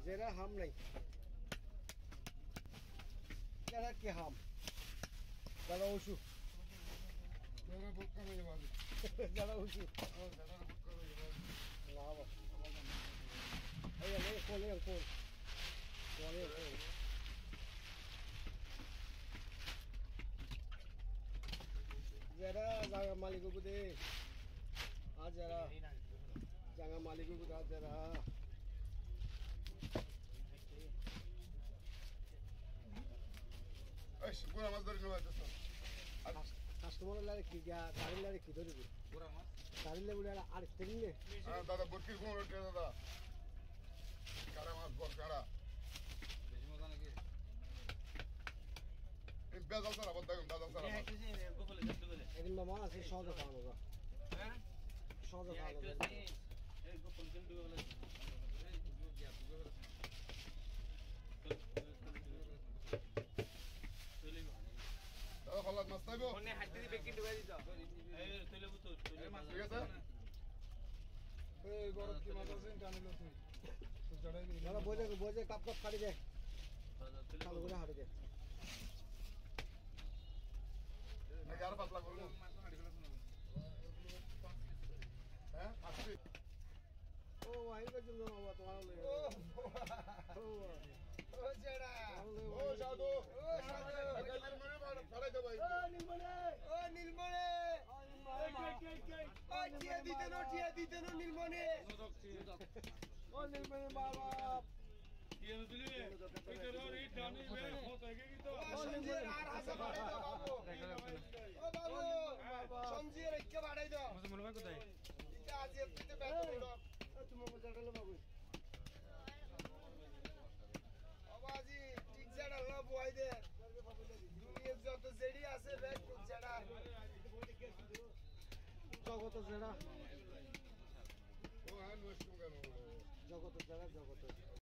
जेरा हम नहीं जेरा के हम जरा उशु जेरा बुक करो ये वाली जरा उशु जेरा बुक करो ये वाली लावा ये कौन जरा जागा मालिक को दे आज जरा जागा मालिक को दे जरा ايش بورا ما درجه واحده কাস্টমার লাগে কি গাড়ি লাগে কি ধরে بورا ما গাড়ি লাগে বলে আর তেলিনে দাদা বরকি কোন রোটে দাদা কারা মাছ বর কারা বেশি মজা নাকি এই বেজাল সারা বড় দাদা সারা এদিন মামা আছে সহজে খাওয়ানো গা হ্যাঁ সহজে খাওয়ানো এই গোপন কেন ডুবে গেল দাদা খলাত মাছ নাইবো ফোনে হাত দিয়ে বেকিং ঢুকাই দিত এই তৈলে বুতো ঠিক আছে এই গরম কি মাছ আছে টানিলো তুই তো জড়াই দিবি দাদা বোঝে কাপ কাটি দে চালু করে হাঁটি দে নাকি আর পাতলা করবো হ্যাঁ আসছি ও আইবা জন্য বাবা তোমার লই ও জেড়া ও সাধু আগাইলের মনে ফাড়াই দে ভাই ও নীলমণি ও টিয়া দিতে নো নীলমণি ও নীলমণি বাবা ये मतलब इधर और ये डानी में होता है कि तो সঞ্জির আর হাসা বাড়াই দাও বাবু ও বাবু সঞ্জির একে বাড়াই দাও मुझे मनवा को दाई এটা আজ এতে ব্যাগ করো তুমি মজা করলে বাবু বাবাজি ঠিক জানা না বয় দে দুনিয়ার যত জেডি আছে ব্যাগ জানা জগত জানা ও হ্যাঁ নষ্ট কেন জগত জানা জগত